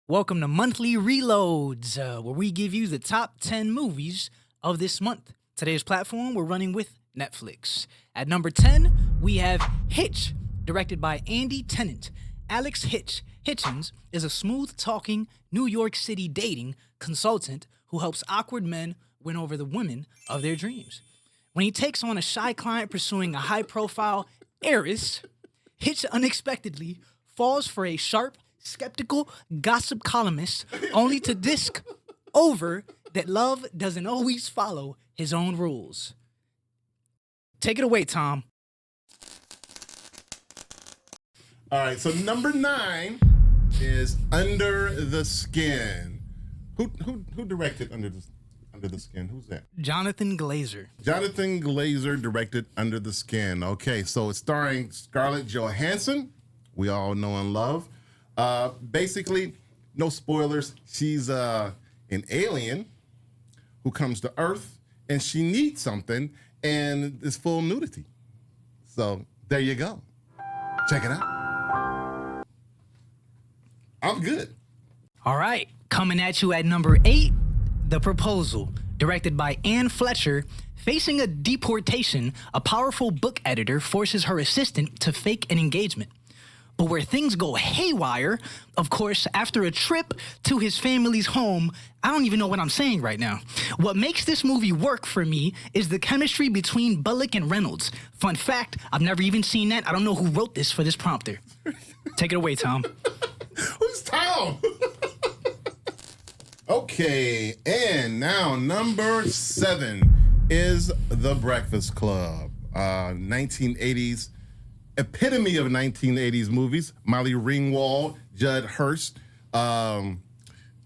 Welcome to Monthly Reloads, where we give you the top 10 movies of this month. Today's platform, we're running with Netflix. At number 10, we have Hitch, directed by Andy Tennant. Alex Hitchens is a smooth-talking New York City dating consultant who helps awkward men win over the women of their dreams. When he takes on a shy client pursuing a high-profile heiress, Hitch unexpectedly falls for a sharp, skeptical gossip columnist only to discover that love doesn't always follow his own rules. Take it away, Tom. All right, so number 9 is Under the Skin. Who directed Under the Skin? Who's that? Jonathan Glazer. Jonathan Glazer directed Under the Skin. Okay, so it's starring Scarlett Johansson. We all know and love. Basically, no spoilers. She's an alien who comes to Earth, and she needs something, and it's full nudity. So there you go. Check it out. I'm good. All right, coming at you at number 8, The Proposal, directed by Anne Fletcher. Facing a deportation, a powerful book editor forces her assistant to fake an engagement. But where things go haywire, of course, after a trip to his family's home, I don't even know what I'm saying right now. What makes this movie work for me is the chemistry between Bullock and Reynolds. Fun fact, I've never even seen that. I don't know who wrote this for this prompter. Take it away, Tom. Who's Tom? Okay, and now number 7 is The Breakfast Club. 1980s. Epitome of 1980s movies. Molly Ringwald, Judd Hirsch,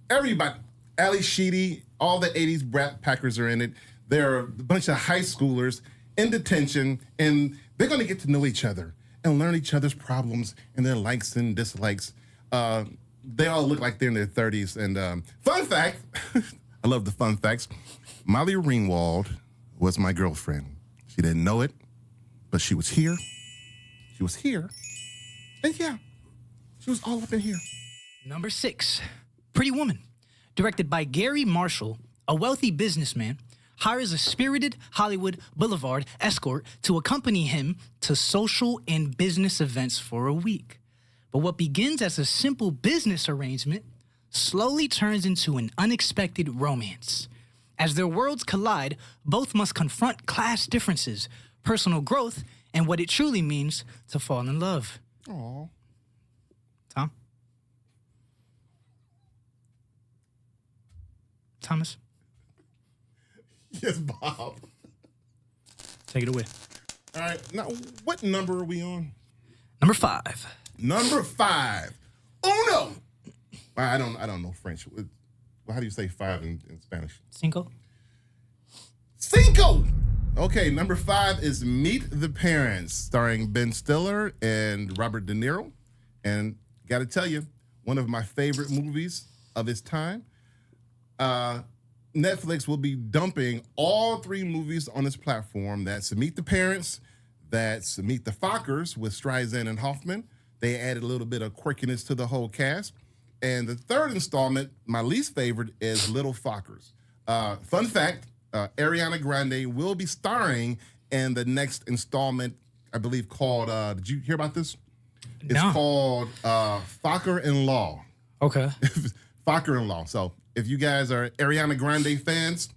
everybody, Ali Sheedy, all the 80s Brat Packers are in it. They're a bunch of high schoolers in detention, and they're going to get to know each other and learn each other's problems and their likes and dislikes. They all look like they're in their 30s. And fun fact, I love the fun facts. Molly Ringwald was my girlfriend. She didn't know it, but she was here. She was here, and yeah, she was all up in here. Number 6, Pretty Woman, directed by Gary Marshall. A wealthy businessman hires a spirited Hollywood Boulevard escort to accompany him to social and business events for a week. But what begins as a simple business arrangement slowly turns into an unexpected romance. As their worlds collide, both must confront class differences, personal growth, and what it truly means to fall in love. Aww. Tom? Thomas? Yes, Bob. Take it away. All right, now what number are we on? Number 5. Number 5. Uno. I don't know French. Well, how do you say 5 in Spanish? Cinco? Cinco. Okay, number 5 is Meet the Parents, starring Ben Stiller and Robert De Niro. And got to tell you, one of my favorite movies of its time. Netflix will be dumping all 3 movies on its platform. That's Meet the Parents, that's Meet the Fockers with Streisand and Hoffman. They added a little bit of quirkiness to the whole cast. And the 3rd installment, my least favorite, is Little Fockers. Fun fact, Ariana Grande will be starring in the next installment, I believe, called, did you hear about this? It's called Focker-in-Law. Okay. Focker-in-Law. So if you guys are Ariana Grande fans,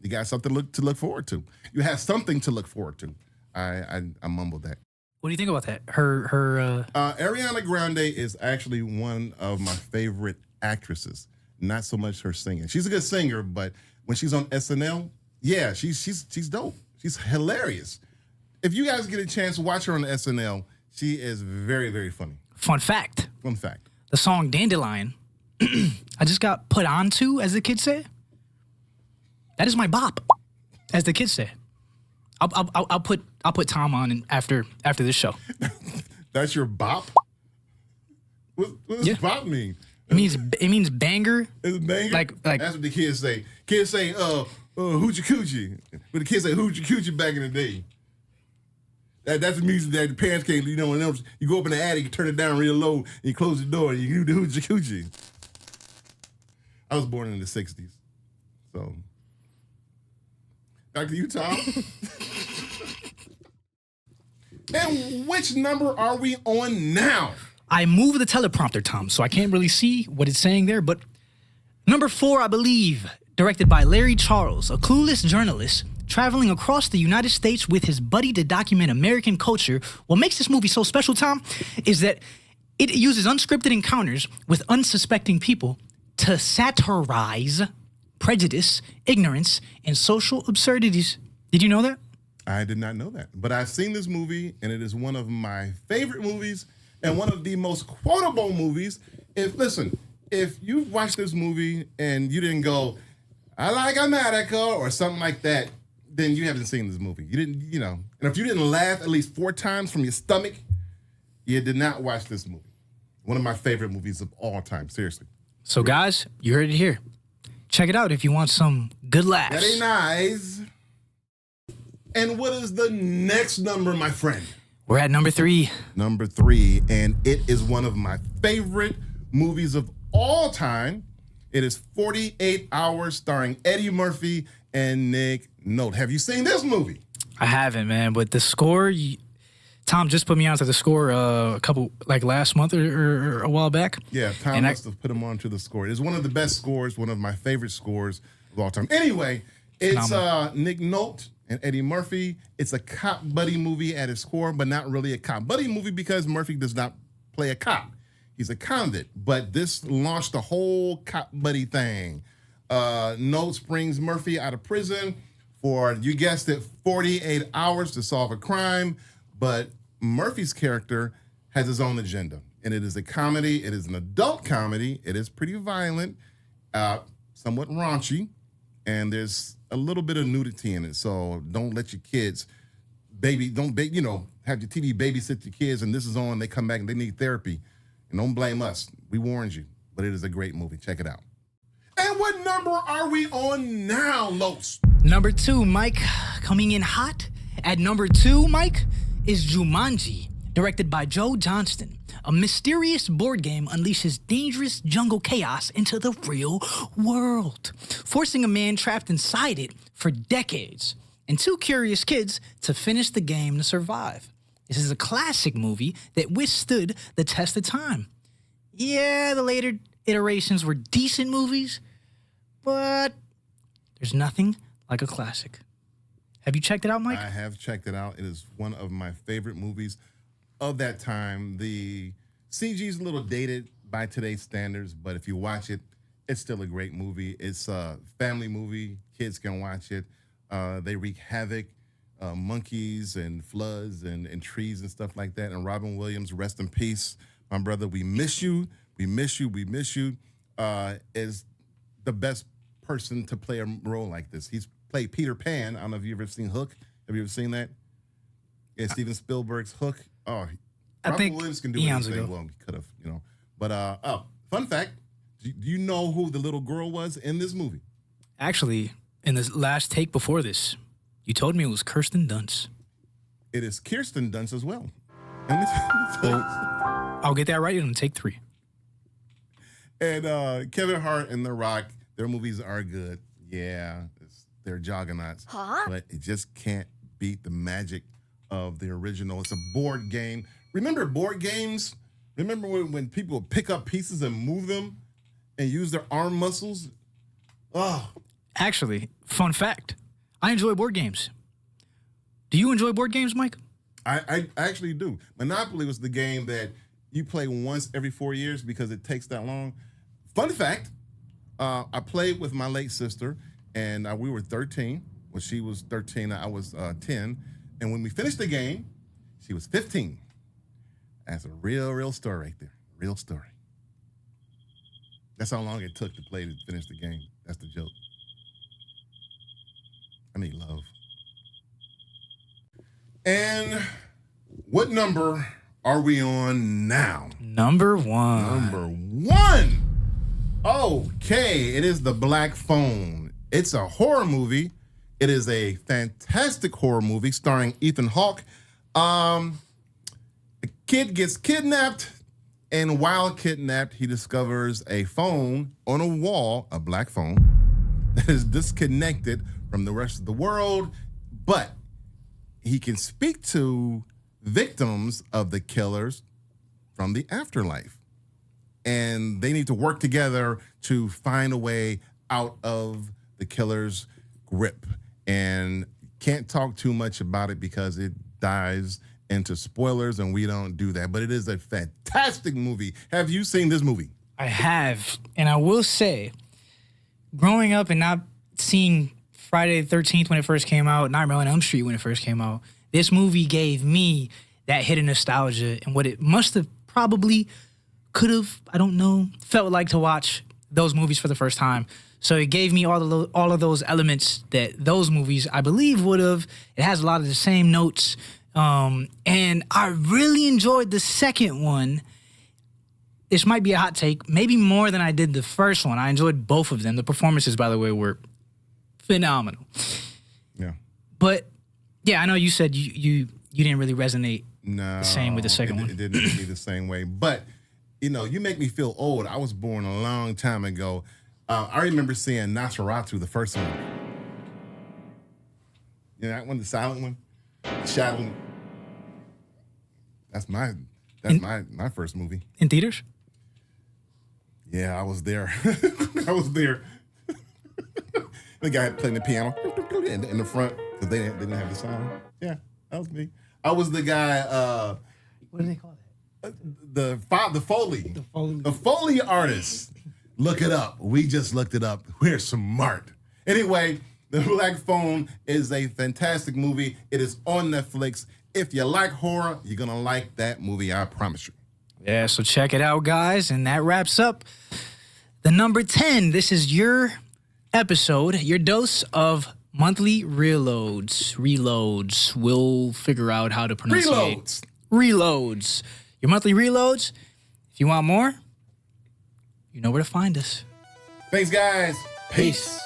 you got something to look forward to. You have something to look forward to. I mumbled that. What do you think about that? Her Ariana Grande is actually one of my favorite actresses. Not so much her singing. She's a good singer, but when she's on SNL, yeah, she's dope. She's hilarious. If you guys get a chance to watch her on SNL, she is very, very funny. Fun fact. Fun fact. The song Dandelion, I just got put onto, as the kids say. That is my bop, as the kids say. I'll put Tom on after this show. That's your bop? What does bop mean? It means banger. It's a banger? Like that's what the kids say. Kids say, hoochie coochie. But the kids say hoochie coochie back in the day. That's the music that the parents can't, when you go up in the attic, you turn it down real low, and you close the door, and you do the hoochie coochie. I was born in the 60s. So, back to you, Tom. And which number are we on now? I moved the teleprompter, Tom, so I can't really see what it's saying there, but number 4, I believe, directed by Larry Charles, a clueless journalist traveling across the United States with his buddy to document American culture. What makes this movie so special, Tom, is that it uses unscripted encounters with unsuspecting people to satirize prejudice, ignorance, and social absurdities. Did you know that? I did not know that. But I've seen this movie, and it is one of my favorite movies and one of the most quotable movies. If you watched this movie and you didn't go, I like America, or something like that, then you haven't seen this movie. You didn't, and if you didn't laugh at least 4 times from your stomach, you did not watch this movie. One of my favorite movies of all time, seriously. So guys, you heard it here. Check it out if you want some good laughs. That ain't nice. And what is the next number, my friend? We're at number 3. Number 3, and it is one of my favorite movies of all time. It is 48 Hours, starring Eddie Murphy and Nick Nolte. Have you seen this movie? I haven't, man, but the score, Tom just put me onto the score last month or a while back. Yeah, Tom must have put him onto the score. It's one of the best scores, one of my favorite scores of all time. Anyway, it's Nick Nolte and Eddie Murphy. It's a cop buddy movie at its core, but not really a cop buddy movie because Murphy does not play a cop. He's a convict, but this launched the whole cop buddy thing. Nolte brings Murphy out of prison for, you guessed it, 48 hours to solve a crime, but Murphy's character has his own agenda, and it is a comedy. It is an adult comedy. It is pretty violent, somewhat raunchy, and there's a little bit of nudity in it, so don't let your kids have your TV babysit your kids, and this is on, they come back and they need therapy. And don't blame us. We warned you, but it is a great movie. Check it out. And what number are we on now, Los? Number 2, Mike, coming in hot. At number 2, Mike, is Jumanji, directed by Joe Johnston. A mysterious board game unleashes dangerous jungle chaos into the real world, forcing a man trapped inside it for decades and 2 curious kids to finish the game to survive. This is a classic movie that withstood the test of time. Yeah, the later iterations were decent movies, but there's nothing like a classic. Have you checked it out, Mike? I have checked it out. It is one of my favorite movies of that time. The CG is a little dated by today's standards, but if you watch it, it's still a great movie. It's a family movie. Kids can watch it. They wreak havoc. Monkeys and floods and trees and stuff like that. And Robin Williams, rest in peace, my brother. We miss you. We miss you. We miss you. Is the best person to play a role like this. He's played Peter Pan. I don't know if you've ever seen Hook. Have you ever seen that? Yeah, Steven Spielberg's Hook. Oh, Robin Williams can do anything. Well, he could have, But fun fact: do you know who the little girl was in this movie? Actually, in the last take before this, you told me it was Kirsten Dunst. It is Kirsten Dunst as well. I'll get that right in take 3. And Kevin Hart and The Rock, their movies are good. Yeah, they're juggernauts. But it just can't beat the magic of the original. It's a board game. Remember board games? Remember when people would pick up pieces and move them and use their arm muscles? Oh. Actually, fun fact. I enjoy board games. Do you enjoy board games, Mike? I actually do. Monopoly was the game that you play once every 4 years because it takes that long. Fun fact, I played with my late sister, and we were 13. When she was 13, I was 10. And when we finished the game, she was 15. That's a real story right there. Real story. That's how long it took to finish the game. That's the joke. I need love. And what number are we on now? Number one. Number one. Okay, it is The Black Phone. It's a horror movie. It is a fantastic horror movie starring Ethan Hawke. A kid gets kidnapped, and while kidnapped, he discovers a phone on a wall, a black phone, that is disconnected from the rest of the world, but he can speak to victims of the killers from the afterlife. And they need to work together to find a way out of the killer's grip. And can't talk too much about it because it dives into spoilers, and we don't do that. But it is a fantastic movie. Have you seen this movie? I have. And I will say, growing up and not seeing Friday the 13th when it first came out, Nightmare on Elm Street when it first came out, this movie gave me that hit of nostalgia and what it must have probably could have, I don't know, felt like to watch those movies for the first time. So it gave me all of those elements that those movies, I believe, would have. It has a lot of the same notes. And I really enjoyed the second one. This might be a hot take, maybe more than I did the first one. I enjoyed both of them. The performances, by the way, were phenomenal. Yeah. But, yeah, I know you said you didn't really resonate the same with the second one. It didn't hit me the same way. But, you know, you make me feel old. I was born a long time ago. I remember seeing Nosferatu, the first one. You know that one, the silent one? Shadow. That's my first movie. In theaters? Yeah, I was there. I was there. The guy playing the piano in the front because they didn't have the sound. Yeah, that was me. I was the guy. What do they call that? The Foley. The Foley artist. Look it up. We just looked it up. We're smart. Anyway, The Black Phone is a fantastic movie. It is on Netflix. If you like horror, you're going to like that movie, I promise you. Yeah, so check it out, guys. And that wraps up the number 10. This is your episode, your dose of monthly reloads. Reloads. We'll figure out how to pronounce it. Reloads. Your monthly reloads. If you want more, you know where to find us. Thanks, guys. Peace.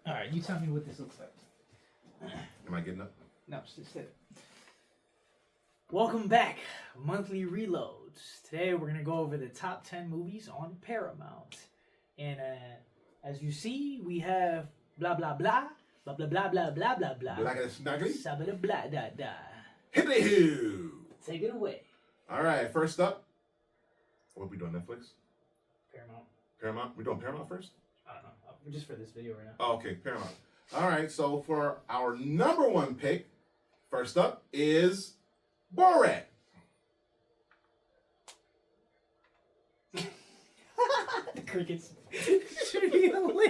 All right, you tell me what this looks like. Am I getting up? No, just sit. Welcome back, monthly reloads. Today we're gonna go over the top 10 movies on Paramount, and as you see, we have blah blah blah, blah blah blah blah blah blah blah. Blackity snuggly. Sabada blah da da. Hippity hoo. Take it away. All right, first up. What are we doing, Netflix? Paramount. We're doing Paramount first? I don't know. Just for this video right now. Oh, okay, Paramount. All right, so for our number one pick, first up is Borat. The crickets. Should be hilarious.